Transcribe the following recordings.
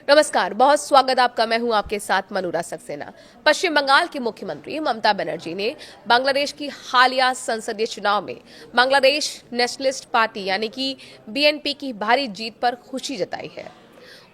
नमस्कार, बहुत स्वागत आपका। मैं हूं आपके साथ मनूरा सक्सेना। पश्चिम बंगाल की मुख्यमंत्री ममता बनर्जी ने बांग्लादेश की हालिया संसदीय चुनाव में बांग्लादेश नेशनलिस्ट पार्टी यानी कि बीएनपी की भारी जीत पर खुशी जताई है।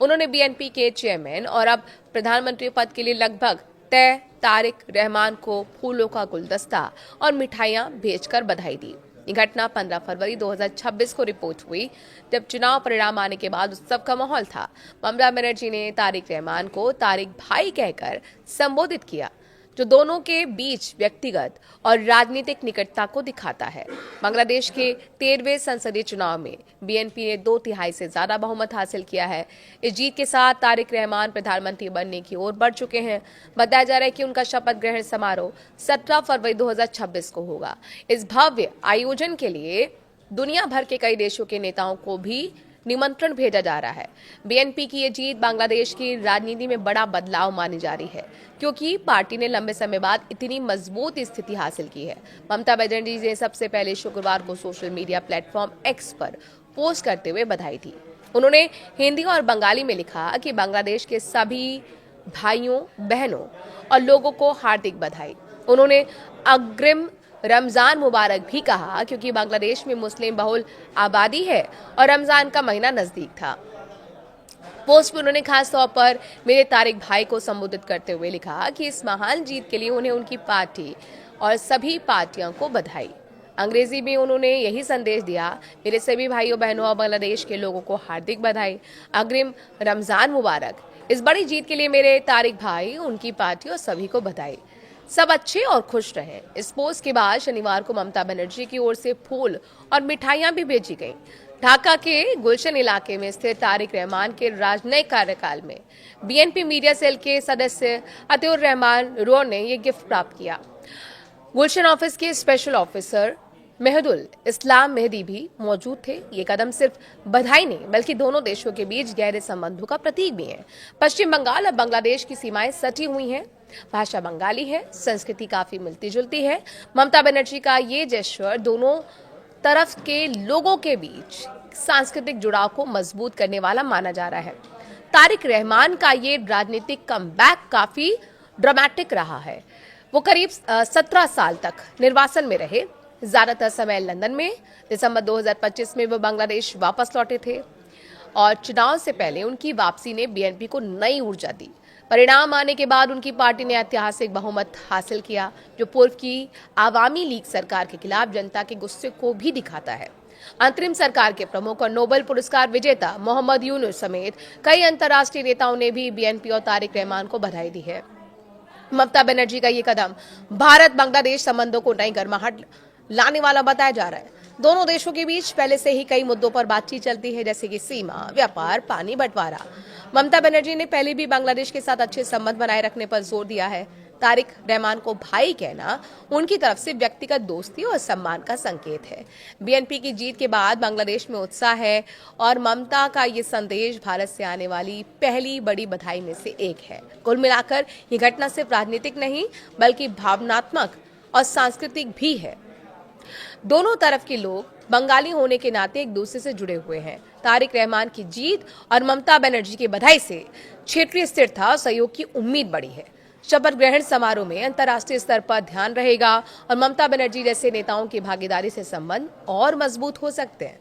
उन्होंने बीएनपी के चेयरमैन और अब प्रधानमंत्री पद के लिए लगभग तय तारिक रहमान को फूलों का गुलदस्ता और मिठाइयां भेजकर बधाई दी। ये घटना 15 फरवरी 2026 को रिपोर्ट हुई, जब चुनाव परिणाम आने के बाद उत्सव का माहौल था। ममता बनर्जी ने तारिक रहमान को तारिक भाई कहकर संबोधित किया, जो दोनों के बीच व्यक्तिगत और राजनीतिक निकटता को दिखाता है। बांग्लादेश के 13वें संसदीय चुनाव में बीएनपी ने 2/3 से ज्यादा बहुमत हासिल किया है। इस जीत के साथ तारिक रहमान प्रधानमंत्री बनने की ओर बढ़ चुके हैं। बताया जा रहा है कि उनका शपथ ग्रहण समारोह 17 फरवरी 2026 को होगा। इस भव्य आयोजन के लिए दुनिया भर के कई देशों के नेताओं को भी निमंत्रण भेजा जा रहा है। बीएनपी की ये जीत बांग्लादेश की राजनीति में बड़ा बदलाव मानी जा रही है, क्योंकि पार्टी ने लंबे समय बाद इतनी मजबूत स्थिति हासिल की है। ममता बनर्जी ने सबसे पहले शुक्रवार को सोशल मीडिया प्लेटफॉर्म एक्स पर पोस्ट करते हुए बधाई दी। उन्होंने हिंदी और बंगाली में लिखा कि बांग्लादेश के सभी भाइयों, बहनों और लोगों को हार्दिक बधाई। उन्होंने अग्रिम रमजान मुबारक भी कहा, क्योंकि बांग्लादेश में मुस्लिम बहुल आबादी है और रमजान का महीना नजदीक था। पोस्ट में उन्होंने खास तौर पर मेरे तारिक भाई को संबोधित करते हुए लिखा कि इस महान जीत के लिए उन्हें उनकी पार्टी और सभी पार्टियों को बधाई। अंग्रेजी में उन्होंने यही संदेश दिया, मेरे सभी भाइयों बहनों और बांग्लादेश के लोगों को हार्दिक बधाई, अग्रिम रमजान मुबारक। इस बड़ी जीत के लिए मेरे तारिक भाई, उनकी पार्टी और सभी को बधाई। सब अच्छे और खुश रहें। इस पोस्ट के बाद शनिवार को ममता बनर्जी की ओर से फूल और मिठाइयां भी भेजी गईं। ढाका के गुलशन इलाके में स्थित तारिक रहमान के राजनयिक कार्यकाल में बीएनपी मीडिया सेल के सदस्य अतिउर रहमान रोर ने ये गिफ्ट प्राप्त किया। गुलशन ऑफिस के स्पेशल ऑफिसर मेहदुल इस्लाम मेहदी भी मौजूद थे। ये कदम सिर्फ बधाई नहीं, बल्कि दोनों देशों के बीच गहरे संबंधों का प्रतीक भी है। पश्चिम बंगाल और बांग्लादेश की सीमाएं सटी हुई हैं। भाषा बंगाली है, संस्कृति काफी मिलती जुलती है। ममता बनर्जी का ये जेस्चर दोनों तरफ के लोगों के बीच सांस्कृतिक जुड़ाव को मजबूत करने वाला माना जा रहा है। तारिक रहमान का ये राजनीतिक कमबैक काफी ड्रामेटिक रहा है। वो करीब 17 साल तक निर्वासन में रहे, ज्यादातर समय लंदन में। दिसंबर 2025 में वो बांग्लादेश वापस लौटे थे और चुनाव से पहले उनकी वापसी ने बीएनपी को नई ऊर्जा दी। परिणाम आने के बाद उनकी पार्टी ने ऐतिहासिक बहुमत हासिल किया, जो पूर्व की आवामी लीग सरकार के खिलाफ जनता के गुस्से को भी दिखाता है। अंतरिम सरकार के प्रमुख और नोबेल पुरस्कार विजेता मोहम्मद यूनुस समेत कई अंतर्राष्ट्रीय नेताओं ने भी बीएनपी और तारिक रहमान को बधाई दी है। ममता बनर्जी का ये कदम भारत बांग्लादेश संबंधों को नई गर्माहट लाने वाला बताया जा रहा है। दोनों देशों के बीच पहले से ही कई मुद्दों पर बातचीत चलती है, जैसे कि सीमा, व्यापार, पानी बंटवारा। ममता बनर्जी ने पहले भी बांग्लादेश के साथ अच्छे संबंध बनाए रखने पर जोर दिया है। तारिक रहमान को भाई कहना उनकी तरफ से व्यक्तिगत दोस्ती और सम्मान का संकेत है। बीएनपी की जीत के बाद बांग्लादेश में उत्साह है और ममता का ये संदेश भारत से आने वाली पहली बड़ी बधाई में से एक है। कुल मिलाकर ये घटना सिर्फ राजनीतिक नहीं, बल्कि भावनात्मक और सांस्कृतिक भी है। दोनों तरफ के लोग बंगाली होने के नाते एक दूसरे से जुड़े हुए हैं। तारिक रहमान की जीत और ममता बनर्जी की बधाई से क्षेत्रीय स्थिरता और सहयोग की उम्मीद बढ़ी है। शपथ ग्रहण समारोह में अंतर्राष्ट्रीय स्तर पर ध्यान रहेगा और ममता बनर्जी जैसे नेताओं की भागीदारी से संबंध और मजबूत हो सकते हैं।